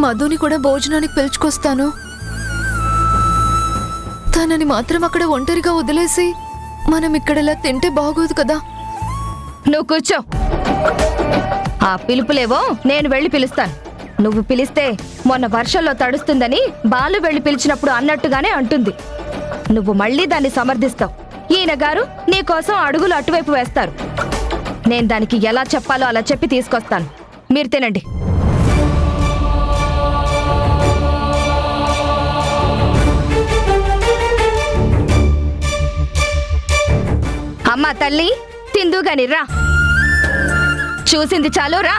మధుని కూడా భోజనానికి పిలుచుకొస్తాను. తనని మాత్రం అక్కడ ఒంటరిగా వదిలేసి మనం ఇక్కడలా తింటే బాగోదు కదా. నువ్వు కూర్చో. ఆ పిలుపులేవో నేను వెళ్ళి పిలుస్తాను. నువ్వు పిలిస్తే మొన్న వర్షంలో తడుస్తుందని బాలు వెళ్ళి పిలిచినప్పుడు అన్నట్టుగానే అంటుంది. నువ్వు మళ్ళీ దాన్ని సమర్థిస్తావు. ఈయన గారు నీకోసం అడుగులు అటువైపు వేస్తారు. నేను దానికి ఎలా చెప్పాలో అలా చెప్పి తీసుకొస్తాను. మీరు తినండి. అమ్మా తల్లి, తిందుగాని రా. చూసింది చాలు, రా.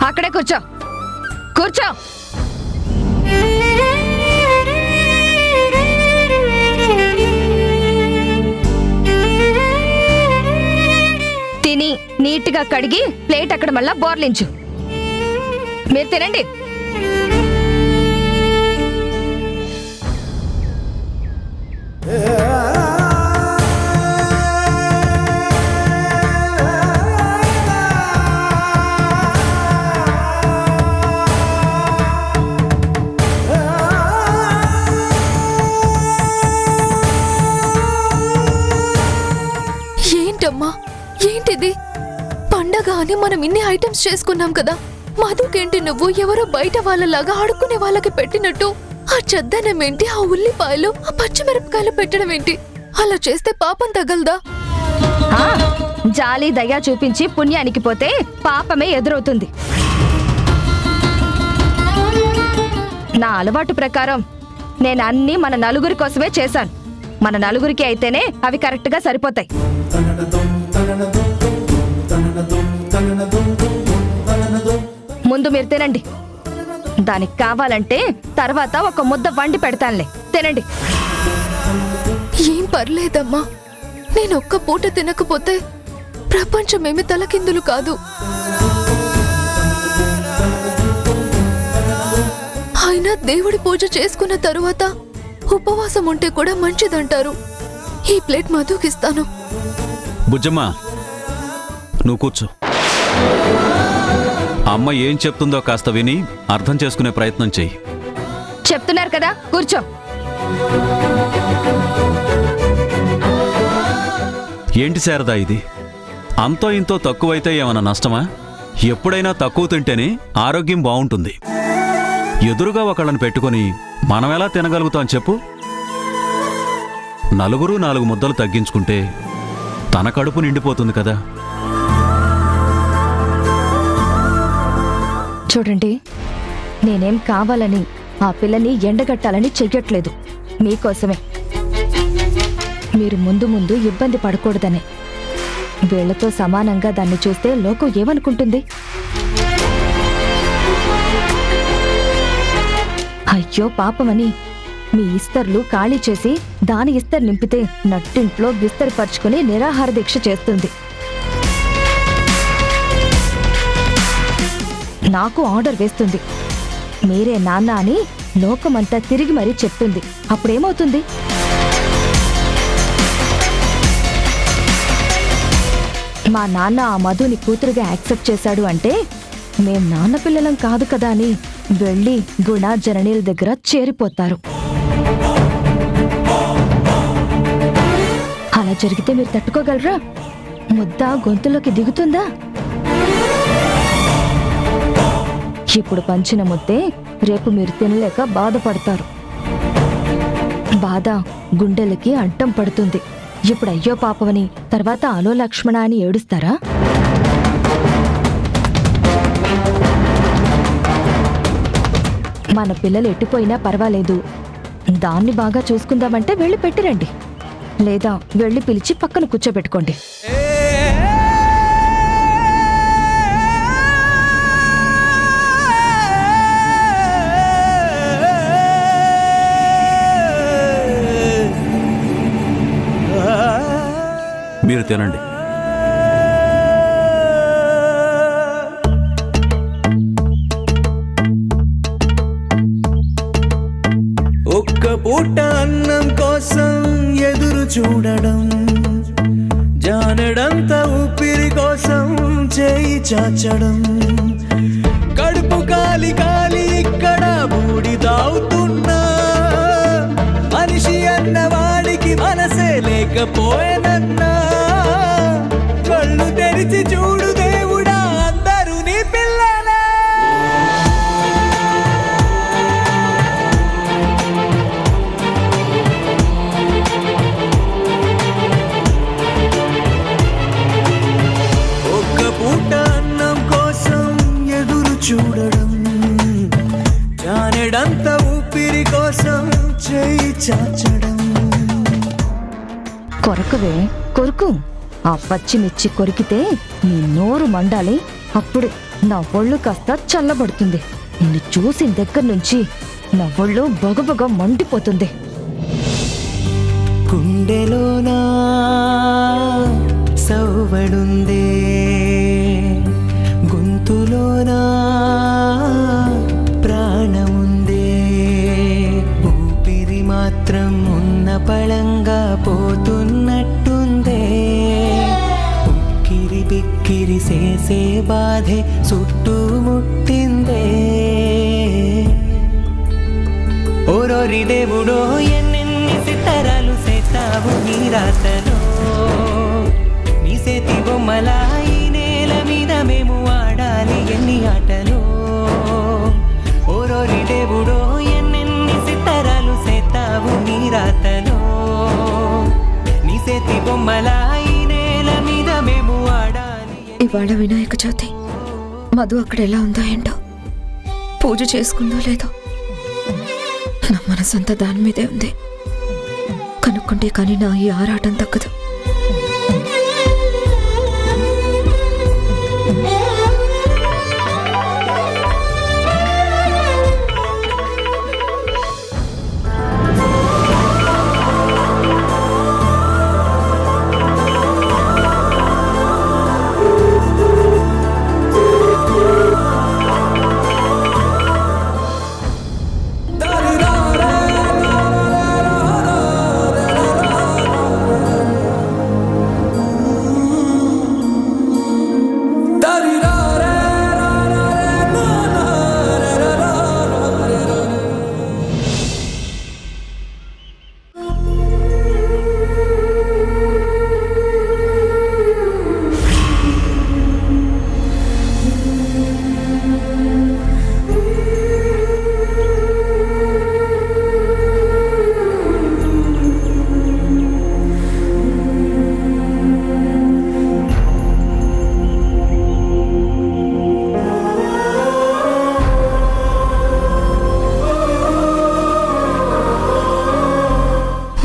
అక్కడే కూర్చో, కూర్చో. తిని నీట్గా కడిగి ప్లేట్ అక్కడ మళ్ళా బోర్లించు. మీరు తినండి. ఏంటమ్మా, ఏంటిది? పండగ అని మనం ఇన్ని ఐటమ్స్ చేసుకున్నాం కదా. మధుకేంటి నువ్వు ఎవరో బయట వాళ్ళలాగా ఆడుకునే వాళ్ళకి పెట్టినట్టు ఆ చద్దనం ఏంటి, ఆ ఉల్లిపాయలు, ఆ పచ్చిమిరపకాయలు పెట్టడం ఏంటి? అలా చేస్తే పాపం తగలదా? జాలి దయ చూపించి పుణ్యానికి పోతే పాపమే ఎదురవుతుంది. నా అలవాటు ప్రకారం నేను అన్నీ మన నలుగురి కోసమే చేశాను. మన నలుగురికి అయితేనే అవి కరెక్ట్గా సరిపోతాయి. ముందు మీరు తినండి. దానికి కావాలంటే తర్వాత ఒక ముద్ద వండి పెడతానులే. తినండి. ఏం పర్లేదమ్మా, నేను ఒక్క పూట తినకపోతే ప్రపంచమేమి తలకిందులు కాదు. అయినా దేవుడి పూజ చేసుకున్న తరువాత ఉపవాసం ఉంటే కూడా మంచిదంటారు. ఈ ప్లేట్ మధుకిస్తాను. బుజ్జమ్మ, నువ్వు కూర్చో. అమ్మ ఏం చెప్తుందో కాస్త విని అర్థం చేసుకునే ప్రయత్నం చెయ్యి. చెప్తున్నారు కదా, కూర్చో. ఏంటి శారదా ఇది? అంతో ఇంతో తక్కువైతే ఏమన్నా నష్టమా? ఎప్పుడైనా తక్కువ తింటేనే ఆరోగ్యం బాగుంటుంది. ఎదురుగా ఒకళ్ళని పెట్టుకొని మనం ఎలా తినగలుగుతాం చెప్పు? నలుగురు 4 ముద్దలు తగ్గించుకుంటే తన కడుపు నిండిపోతుంది కదా. చూడండి, నేనేం కావాలని ఆ పిల్లని ఎండగట్టాలని చెయ్యట్లేదు. మీకోసమే. మీరు ముందు ముందు ఇబ్బంది పడకూడదనే. వీళ్లతో సమానంగా దాన్ని చూస్తే లోకం ఏమనుకుంటుంది? అయ్యో పాపమని మీ ఇస్తర్లు ఖాళీ చేసి దాని ఇస్తరు నింపితే నట్టింట్లో విస్తరి పరుచుకుని నిరాహార దీక్ష చేస్తుంది. నాకు ఆర్డర్ వేస్తుంది. మీరే నాన్న అని లోకమంతా తిరిగి మరీ చెప్తుంది. అప్పుడేమవుతుంది? మా నాన్న ఆ మధుని కూతురుగా యాక్సెప్ట్ చేశాడు అంటే మేం నాన్న పిల్లలం కాదు కదా అని వెళ్ళి గుణ జననీల దగ్గర చేరిపోతారు. అలా జరిగితే మీరు తట్టుకోగలరా? ముద్ద గొంతులోకి దిగుతుందా? ఇప్పుడు పంచిన ముద్దే రేపు మీరు తినలేక బాధపడతారు. బాధ గుండెలకి అడ్డం పడుతుంది. ఇప్పుడు అయ్యో పాపమని తర్వాత అలో లక్ష్మణ అని ఏడుస్తారా? మన పిల్లలు ఎట్టిపోయినా పర్వాలేదు, దాన్ని బాగా చూసుకుందామంటే వెళ్ళి పెట్టిరండి. లేదా వెళ్ళి పిలిచి పక్కన కూర్చోబెట్టుకోండి. మీరు తినండి. పూట అన్నం కోసం ఎదురు చూడడం, జానడంత ఊపిరి కోసం చేయి చాచడం, కడుపు కాలి కాలి ఇక్కడ బూడిదావుతున్నా, మనిషి అన్నవాడికి మనసే లేకపోయేనన్నా, కళ్ళు తెరిచి చూడు దేవుడా అందరూ నీ పిల్లలే. ఒక్క పూట అన్నం కోసం ఎదురు చూడడం, జానెడంత ఊపిరి కోసం చేయి చాచడం. కొరకువే కొరుకు. ఆ పచ్చిమిర్చి కొరికితే నీ నోరు మండాలి. అప్పుడే నా ఒళ్ళు కాస్త చల్లబడుతుంది. నిన్ను చూసిన దగ్గర నుంచి నా ఒళ్ళు బొగబొగ మండిపోతుంది. గుండెలోనా సౌవడుందే, గొంతులోనా ప్రాణముందే, ఊపిరి మాత్రం ఉన్న పళంగా పోతున్నట్టుందే, ఉక్కిరి బిక్కిరి చేసే బాధే చుట్టుముట్టిందే. ఓరోరి దేవుడో ఎన్నెన్ని సితారాలు సేతావు నీ రాతలో, నీ సేతి బొమ్మలా ఈ నేల మీద మేము ఆడాలి ఎన్ని ఆటలో. ఓరోరి దేవుడో ఎన్నెన్ని సితారాలు సేతావు నీ రాతలో, నీ సేతి బొమ్మలా ఈ నేల మీద మేము ఆడాలి. ఇవాళ వినాయక చవితి. మధు అక్కడ ఎలా ఉందో ఏంటో, పూజ చేసుకుందో లేదో. నా మనసంతా దాని మీదే ఉంది. కనుక్కుంటే కానీ నా ఈ ఆరాటం తగ్గదు.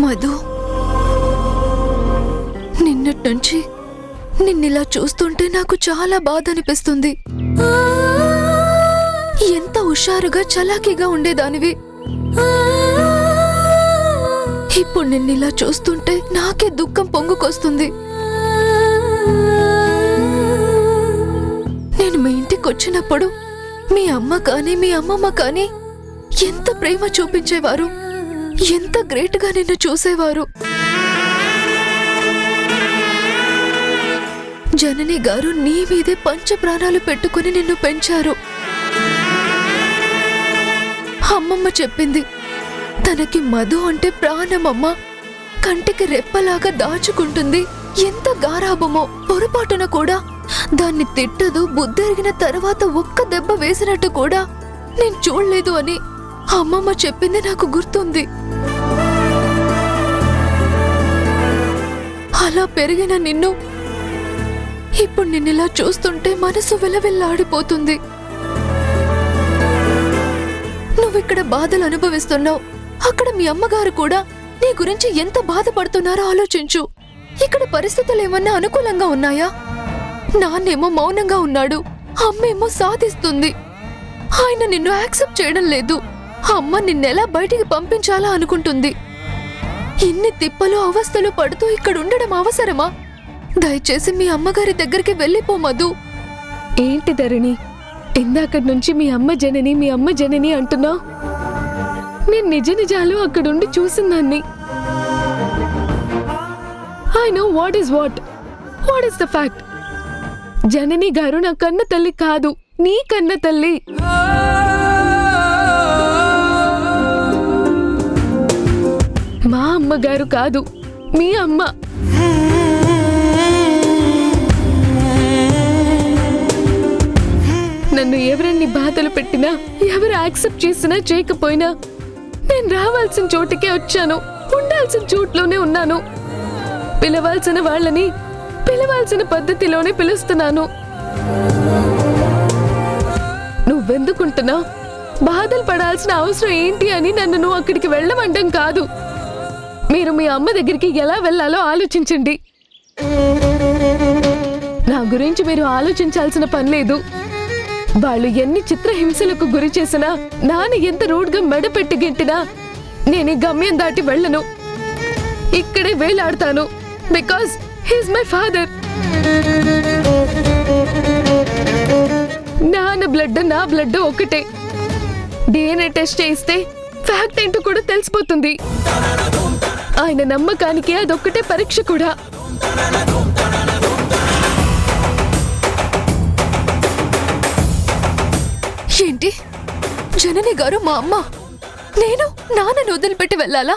మధు, నిన్నటి నుంచి నిన్నిలా చూస్తుంటే నాకు చాలా బాధ అనిపిస్తుంది. ఎంత హుషారుగా చలాకీగా ఉండేదానివి. ఇప్పుడు నిన్నిలా చూస్తుంటే నాకే దుఃఖం పొంగుకొస్తుంది. నేను మీ ఇంటికి వచ్చినప్పుడు మీ అమ్మ కానీ మీ అమ్మమ్మ కానీ ఎంత ప్రేమ చూపించేవారు, ఎంత గ్రేట్ గా నిన్ను చూసేవారు. జనని గారు నీ మీదే పంచ ప్రాణాలు పెట్టుకుని నిన్ను పెంచారు. అమ్మమ్మ చెప్పింది, తనకి మధు అంటే ప్రాణమమ్మ, కంటికి రెప్పలాగా దాచుకుంటుంది. ఎంత గారాబమో, పొరపాటున కూడా దాన్ని తిట్టదు. బుద్ధెరిగిన తర్వాత ఒక్క దెబ్బ వేసినట్టు కూడా నేను చూడలేదు అని అమ్మమ్మ చెప్పింది నాకు గుర్తుంది. అలా పెరిగిన నిన్ను ఇప్పుడు నిన్నిలా చూస్తుంటే మనసు విలవిల్లాడిపోతుంది. నువ్విక్కడ బాధలు అనుభవిస్తున్నావు, అక్కడ మీ అమ్మగారు కూడా నీ గురించి ఎంత బాధపడుతున్నారో ఆలోచించు. ఇక్కడ పరిస్థితులు ఏమన్నా అనుకూలంగా ఉన్నాయా? నాన్నేమో మౌనంగా ఉన్నాడు, అమ్మేమో సాధిస్తుంది. ఆయన నిన్ను యాక్సెప్ట్ చేయడం లేదు. అమ్మ నిన్నెలా బయటికి పంపించాలా అనుకుంటుంది. ఇన్ని తిప్పలు అవస్థలు పడుతూ ఇక్కడ ఉండడం అవసరమా? దయచేసి మీ అమ్మగారి దగ్గరికి వెళ్ళిపో మధు. ఏంటి ధరణి, ఇందాకటి నుంచి మీ అమ్మ జనని అంటున్నా? నేను నిజ నిజాలు అక్కడుండి చూసిందాన్ని. I know what is the fact. Janani గారు నా కన్న తల్లి కాదు, నీ కన్న తల్లి. మా అమ్మగారు కాదు, మీ అమ్మ. నన్ను ఎవరన్ని బాధలు పెట్టినా, ఎవరు యాక్సెప్ట్ చేసినా చేయకపోయినా నేను రావాల్సిన చోటుకే వచ్చాను, ఉండాల్సిన చోట్లోనే ఉన్నాను. పిలవాల్సిన వాళ్ళని పిలవాల్సిన పద్ధతిలోనే పిలుస్తున్నాను. నువ్వెందుకుంటున్నావు? బాధలు పడాల్సిన అవసరం ఏంటి అని నన్ను నువ్వు అక్కడికి వెళ్ళమండం కాదు. మీరు మీ అమ్మ దగ్గరికి ఎలా వెళ్ళాలో ఆలోచించండి. నా గురించి మీరు ఆలోచించాల్సిన పని లేదు. వాళ్ళు ఎన్ని చిత్రహింసలకు గురి చేసినా, నాన్న ఎంత రూడ్గా మెడపెట్టి గెంటినా నేను ఈ గమ్యం దాటి వెళ్ళను. ఇక్కడే వేలాడతాను. Because he's my father. నాన్న బ్లడ్ నా బ్లడ్ ఒకటే. DNA టెస్ట్ చేయిస్తే ఫ్యాక్ట్ ఏంటో కూడా తెలిసిపోతుంది. ఆయన నమ్మకానికి అదొక్కటే పరీక్ష కూడా. ఏంటి? జనని గారు మా అమ్మ, నేను నాన్నను వదిలిపెట్టి వెళ్ళాలా?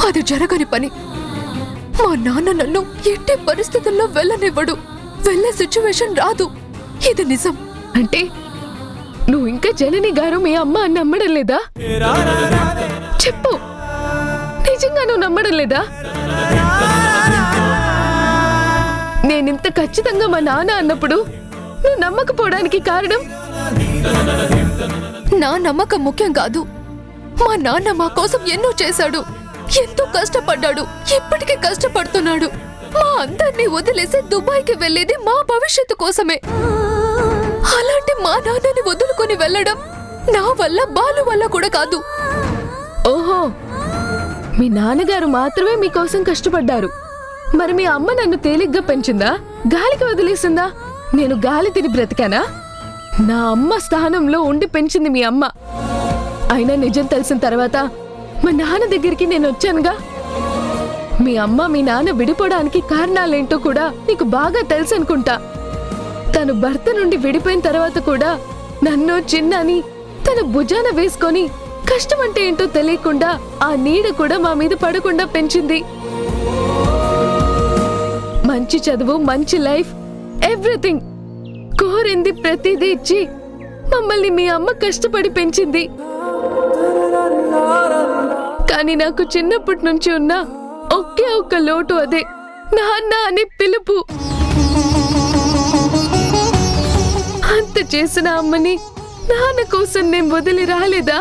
అది జరగని పని. మా నాన్న నన్ను ఎట్టి పరిస్థితుల్లో వెళ్ళనివ్వడు. వెళ్ళే సిచ్యువేషన్ రాదు. ఇది నిజం. అంటే నువ్వు ఇంకా జనని గారు మీ అమ్మ అని నమ్మడం లేదా? చెప్పు, నిజంగా నువ్వు నమ్మడం లేదా? నేనింత ఖచ్చితంగా మా నాన్న అన్నప్పుడు నువ్వు నమ్మకపోవడానికి కారణం? నా నమ్మకం ముఖ్యం కాదు. మా నాన్న మా కోసం ఎన్నో చేశాడు, ఎంతో కష్టపడ్డాడు, ఇప్పటికీ కష్టపడుతున్నాడు. మా అందరినీ వదిలేసి దుబాయ్కి వెళ్ళేది మా భవిష్యత్తు కోసమే. అలాంటి మా నాన్నని వదులుకొని వెళ్ళడం నా వల్ల, బాలు వల్ల కూడా కాదు. ఓహో, మీ నాన్నగారు మాత్రమే మీకోసం కష్టపడ్డారు. మరి మీ అమ్మ నన్ను తేలిగ్గా పెంచిందా? గాలికి వదిలేసిందా? నేను గాలి తిని బ్రతికానా? నా అమ్మ స్థానంలో ఉండి పెంచింది మీ అమ్మ. అయినా నిజం తెలిసిన తర్వాత మా నాన్న దగ్గరికి నేను వచ్చానుగా. మీ అమ్మ మీ నాన్న విడిపోవడానికి కారణాలేంటో కూడా నీకు బాగా తెలుసు అనుకుంటా. తను భర్త నుండి విడిపోయిన తర్వాత కూడా నన్ను చిన్నని తన భుజాన వేసుకొని కష్టం అంటే ఏంటో తెలియకుండా ఆ నీడ కూడా మా మీద పడకుండా పెంచింది. మంచి చదువు, మంచి లైఫ్, ఎవ్రీథింగ్ కోరింది ప్రతిదీ ఇచ్చి మమ్మల్ని మీ అమ్మ కష్టపడి పెంచింది. కానీ నాకు చిన్నప్పటి నుంచి ఉన్న ఒకే ఒక్క లోటు అదే నాన్న అనే పిలుపు. అంత చేసిన అమ్మని నాన్న కోసం నేను వదిలి రాలేదా?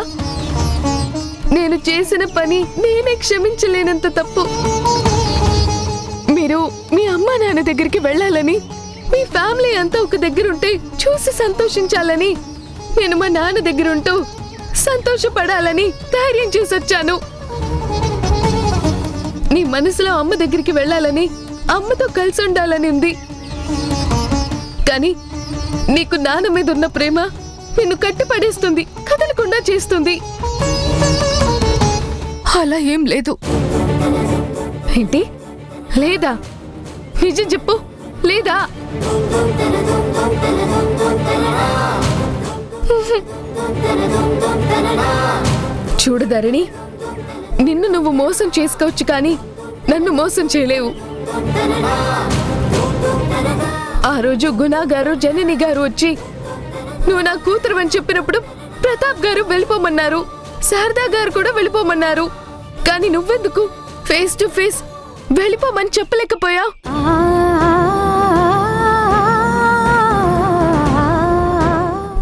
నేను చేసిన పని నేనే క్షమించలేనంత తప్పు. మీరు మీ అమ్మ నాన్న దగ్గరికి వెళ్ళాలని, మీ ఫ్యామిలీ అంతా ఒక దగ్గరుంటే చూసి సంతోషించాలని, నేను మా నాన్న దగ్గరుంటూ సంతోషపడాలని ధైర్యం చేసొచ్చాను. నీ మనసులో అమ్మ దగ్గరికి వెళ్ళాలని, అమ్మతో కలిసి ఉండాలని ఉంది. కానీ నీకు నాన్న మీద ఉన్న ప్రేమ నిన్ను కట్టిపడేస్తుంది, కదలకుండా చేస్తుంది. అలా ఏం లేదు. ఏంటి లేదా? నిజం చెప్పు, లేదా? చూడు ధరణి, నిన్ను నువ్వు మోసం చేసుకోవచ్చు, కానీ నన్ను మోసం చేయలేవు. ఆ రోజు గుణా గారు, జనని గారు వచ్చి నువ్వు నా కూతురు అని చెప్పినప్పుడు ప్రతాప్ గారు వెళ్ళిపోమన్నారు, శారదా గారు కూడా వెళ్ళిపోమన్నారు. కానీ నువ్వెందుకు ఫేస్ టు ఫేస్ వెళ్ళిపోమని చెప్పలేకపోయా?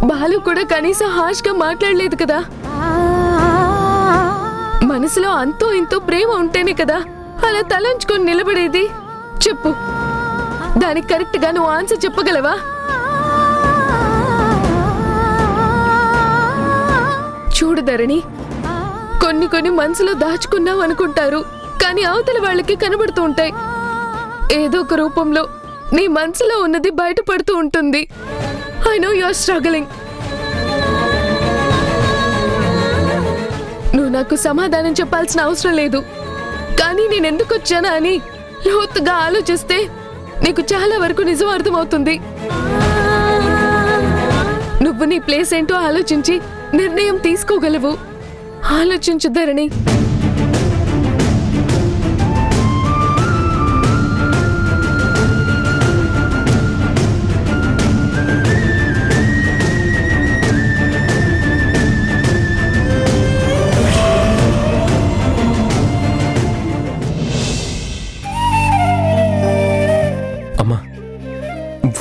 బాలు కూడా కనీసం హాష్గా మాట్లాడలేదు కదా. మనసులో అంతో ఇంతో ప్రేమ ఉంటేనే కదా అలా తలంచుకొని నిలబడేది. చెప్పు, దానికి కరెక్ట్ గా నువ్వు ఆన్సర్ చెప్పగలవా? చూడు ధరణి, కొన్ని మనసులో దాచుకున్నావు అనుకుంటారు, కానీ అవతల వాళ్ళకి కనబడుతూ ఉంటాయి. ఏదో ఒక రూపంలో నీ మనసులో ఉన్నది బయటపడుతూ ఉంటుంది. I know you are struggling. నాకు సమాధానం చెప్పాల్సిన అవసరం లేదు. కానీ నేను ఎందుకు వచ్చానా అని లోతుగా ఆలోచిస్తే నీకు చాలా వరకు నిజం అర్థమవుతుంది. నువ్వు నీ ప్లేస్ ఏంటో ఆలోచించి నిర్ణయం తీసుకోగలవు. ఆలోచించు ధరణి.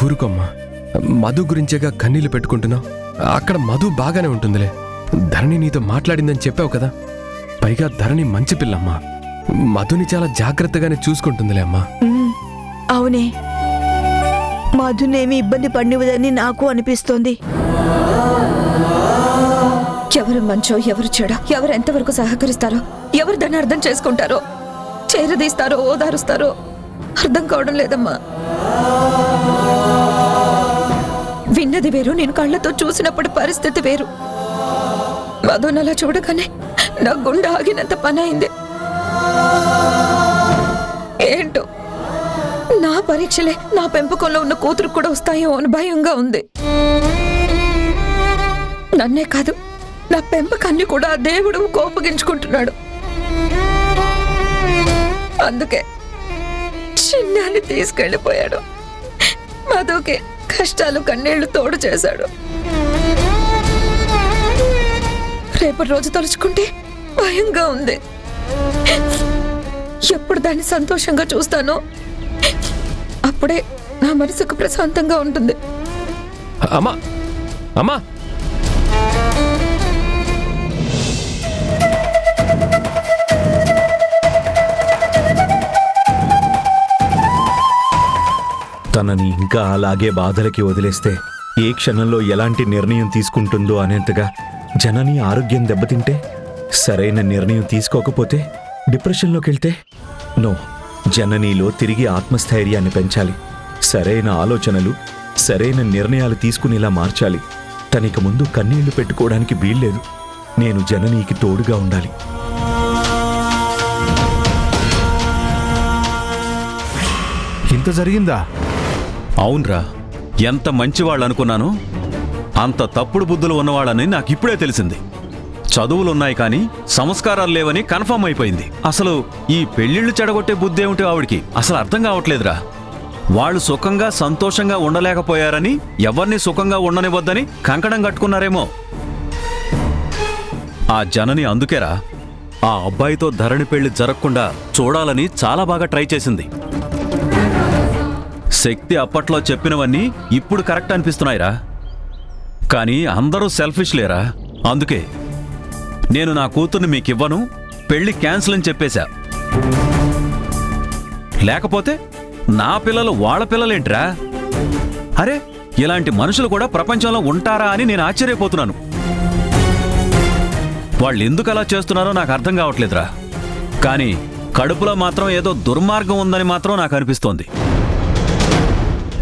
ఊరుకోమ్మా, మధు గురించేగా కన్నీళ్లు పెట్టుకుంటున్నావు. అక్కడ మధు బాగానే ఉంటుందిలే. ధరణి నీతో మాట్లాడిందని చెప్పావు కదా. పైగా ధరణి మంచి పిల్లమ్మా. మధుని చాలా జాగ్రత్తగానే చూసుకుంటుందిలే అమ్మా. అవునే, మధునేమి ఇబ్బంది పడినదని నాకు అనిపిస్తోంది. ఎవరు మంచో ఎవరు చెడో, ఎవరు ఎంతవరకు సహకరిస్తారో, ఎవరు దాన్ని అర్థం చేసుకుంటారో, చేరదీస్తారో ఓదారుస్తారో అర్థం కావడం లేదమ్మా. విన్నది వేరు, నేను కళ్ళతో చూసినప్పుడు పరిస్థితి వేరు. మధునలా చూడగానే నా గుండె ఆగినంత పని అయింది. ఏంటో నా పరీక్షలే నా పెంపకంలో ఉన్న కూతురు కూడా వస్తాయో అని భయంగా ఉంది. నన్నే కాదు, నా పెంపకాన్ని కూడా దేవుడు కోపగించుకుంటున్నాడు. అందుకే చిన్నాన్ని తీసుకెళ్లిపోయాడు. మధుకి కష్టాలు కన్నీళ్లు తోడు చేశాడు. రేపటి రోజు తలుచుకుంటే భయంగా ఉంది. ఎప్పుడు దాన్ని సంతోషంగా చూస్తానో అప్పుడే నా మనసుకు ప్రశాంతంగా ఉంటుంది. అమ్మా అమ్మా, తనని ఇంకా అలాగే బాధలకి వదిలేస్తే ఏ క్షణంలో ఎలాంటి నిర్ణయం తీసుకుంటుందో అనేంతగా జనని ఆరోగ్యం దెబ్బతింటే, సరైన నిర్ణయం తీసుకోకపోతే డిప్రెషన్లోకి వెళ్తే, నో, జననీలో తిరిగి ఆత్మస్థైర్యాన్ని పెంచాలి. సరైన ఆలోచనలు, సరైన నిర్ణయాలు తీసుకునేలా మార్చాలి. తనకి ముందు కన్నీళ్లు పెట్టుకోవడానికి వీల్లేదు. నేను జననీకి తోడుగా ఉండాలి. ఇంత జరిగిందా? అవునరా, ఎంత మంచివాళ్ళు అనుకున్నాను అంత తప్పుడు బుద్ధులు ఉన్నవాళ్ళని నాకు ఇప్పుడే తెలిసింది. చదువులున్నాయి కానీ సంస్కారాలు లేవని కన్ఫర్మ్ అయిపోయింది. అసలు ఈ పెళ్లిళ్లు చెడగొట్టే బుద్ధి ఏమిటి ఆవిడికి అసలు అర్థం కావట్లేదురా. వాళ్ళు సుఖంగా సంతోషంగా ఉండలేకపోయారని ఎవరిని సుఖంగా ఉండనివ్వద్దని కంకణం కట్టుకున్నారేమో. ఆ జనని అందుకేరా ఆ అబ్బాయితో ధరణి పెళ్లి జరగకుండా చూడాలని చాలా బాగా ట్రై చేసింది. శక్తి అప్పట్లో చెప్పినవన్నీ ఇప్పుడు కరెక్ట్ అనిపిస్తున్నాయిరా. కానీ అందరూ సెల్ఫిష్ లేరా. అందుకే నేను నా కూతుర్ని మీకివ్వను, పెళ్లి క్యాన్సిల్ అని చెప్పేశా. లేకపోతే నా పిల్లలు వాళ్ళ పిల్లలేంట్రా? అరే, ఇలాంటి మనుషులు కూడా ప్రపంచంలో ఉంటారా అని నేను ఆశ్చర్యపోతున్నాను. వాళ్ళు ఎందుకు అలా చేస్తున్నారో నాకు అర్థం కావట్లేదురా. కానీ కడుపులో మాత్రం ఏదో దుర్మార్గం ఉందని మాత్రం నాకు అనిపిస్తోంది.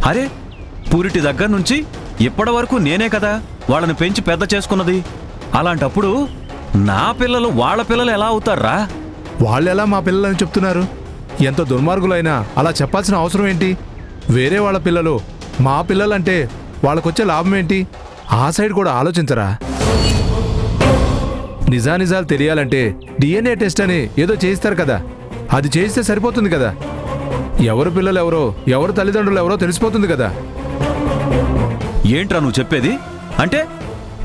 అరే, పూరిటి దగ్గర నుంచి ఇప్పటి వరకు నేనే కదా వాళ్ళని పెంచి పెద్ద చేసుకున్నది. అలాంటప్పుడు నా పిల్లలు వాళ్ళ పిల్లలు ఎలా అవుతారా? వాళ్ళెలా మా పిల్లలని చెప్తున్నారు? ఎంత దుర్మార్గులైనా అలా చెప్పాల్సిన అవసరం ఏంటి? వేరే వాళ్ళ పిల్లలు మా పిల్లలంటే వాళ్ళకొచ్చే లాభం ఏంటి? ఆ సైడ్ కూడా ఆలోచించరా? నిజానిజాలు తెలియాలంటే DNA టెస్ట్ అని ఏదో చేయిస్తారు కదా, అది చేయిస్తే సరిపోతుంది కదా. ఎవరు పిల్లలు ఎవరో, ఎవరు తల్లిదండ్రులు ఎవరో తెలిసిపోతుంది కదా. ఏంట్రా నువ్వు చెప్పేది? అంటే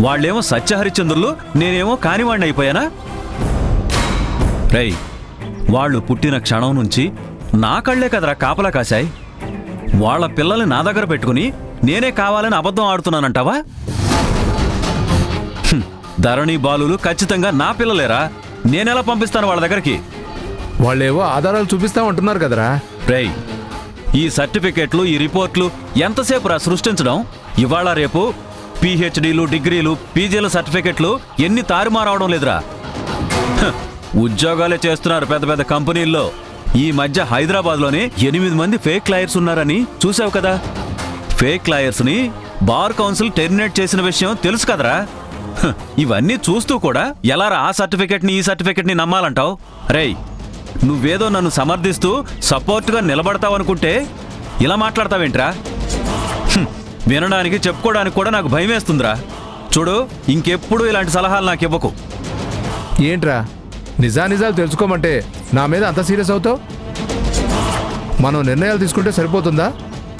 వాళ్ళేమో సత్యహరిశ్చంద్రులు, నేనేమో కానివాణ్ణి అయిపోయానా? రేయ్, వాళ్ళు పుట్టిన క్షణం నుంచి నా కళ్లే కదరా కాపలా కాశాయి. వాళ్ళ పిల్లల్ని నా దగ్గర పెట్టుకుని నేనే కావాలని అబద్ధం ఆడుతున్నానంటావా? ధరణి బాలులు ఖచ్చితంగా నా పిల్లలేరా. నేనెలా పంపిస్తాను వాళ్ళ దగ్గరికి? వాళ్ళేవో ఆధారాలు చూపిస్తామంటున్నారు కదరా. రేయ్, ఈ సర్టిఫికెట్లు, ఈ రిపోర్ట్లు ఎంతసేపు రా సృష్టించడం? ఇవాళ రేపు PhDలు, డిగ్రీలు, PGల సర్టిఫికెట్లు ఎన్ని తారుమారవడం లేదురా. ఉద్యోగాలే చేస్తున్నారు పెద్ద పెద్ద కంపెనీల్లో. ఈ మధ్య హైదరాబాద్లోనే 8 మంది ఫేక్ లాయర్స్ ఉన్నారని చూసావు కదా. ఫేక్ లాయర్స్ని బార్ కౌన్సిల్ టెర్మినేట్ చేసిన విషయం తెలుసు కదరా. ఇవన్నీ చూస్తూ కూడా ఎలారా ఆ సర్టిఫికెట్ని ఈ సర్టిఫికెట్ని నమ్మాలంటావు? రేయ్, నువ్వేదో నన్ను సమర్థిస్తూ సపోర్ట్గా నిలబడతావనుకుంటే ఇలా మాట్లాడతావేంట్రా? వినడానికి చెప్పుకోవడానికి కూడా నాకు భయం వేస్తుందిరా. చూడు, ఇంకెప్పుడు ఇలాంటి సలహాలు నాకు ఇవ్వకు. ఏంట్రా నిజానిజాలు తెలుసుకోమంటే నా మీద అంత సీరియస్ అవుతావు? మనం నిర్ణయాలు తీసుకుంటే సరిపోతుందా?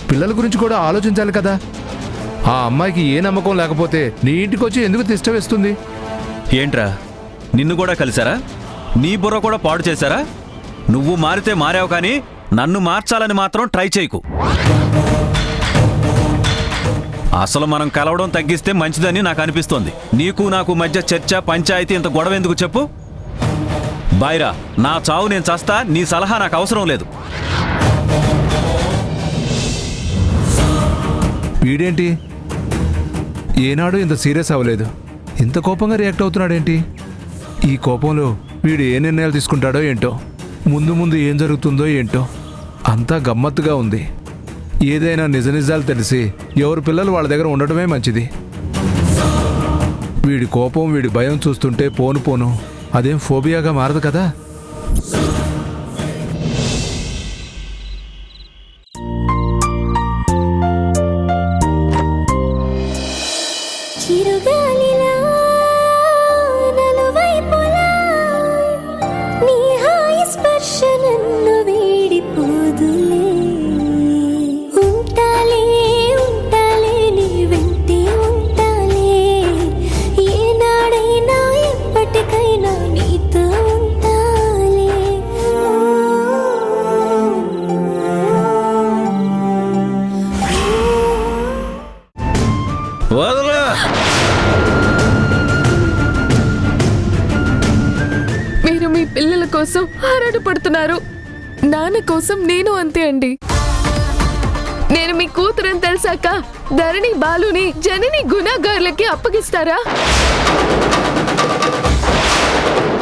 పిల్లల గురించి కూడా ఆలోచించాలి కదా. ఆ అమ్మాయికి ఏ నమ్మకం లేకపోతే నీ ఇంటికి వచ్చి ఎందుకు తిష్ట వేస్తుంది? ఏంట్రా, నిన్ను కూడా కలిసారా? నీ బుర్ర కూడా పాడు చేశారా? నువ్వు మారితే మారావు కానీ నన్ను మార్చాలని మాత్రం ట్రై చేయకు. అసలు మనం కలవడం తగ్గిస్తే మంచిదని నాకు అనిపిస్తోంది. నీకు నాకు మధ్య చర్చ, పంచాయతీ, ఇంత గొడవ ఎందుకు చెప్పు? బాయ్రా, నా చావు నేను చస్తా, నీ సలహా నాకు అవసరం లేదు. వీడేంటి ఏనాడు ఇంత సీరియస్ అవ్వలేదు, ఇంత కోపంగా రియాక్ట్ అవుతున్నాడేంటి? ఈ కోపంలో వీడు ఏ నిర్ణయాలు తీసుకుంటాడో ఏంటో, ముందు ముందు ఏం జరుగుతుందో ఏంటో, అంతా గమ్మత్తుగా ఉంది. ఏదైనా నిజ నిజాలు తెలిసి ఎవరి పిల్లలు వాళ్ళ దగ్గర ఉండటమే మంచిది. వీడి కోపం, వీడి భయం చూస్తుంటే పోను పోను అదేం ఫోబియాగా మారదు కదా. మీరు మీ పిల్లల కోసం ఆరాటపడుతున్నారు, నాన్న కోసం నేను అంతే అండి. నేను మీ కూతురని తెలిసాక ధరణి, బాలుని, జనని గుణగారులకి అప్పగిస్తారా?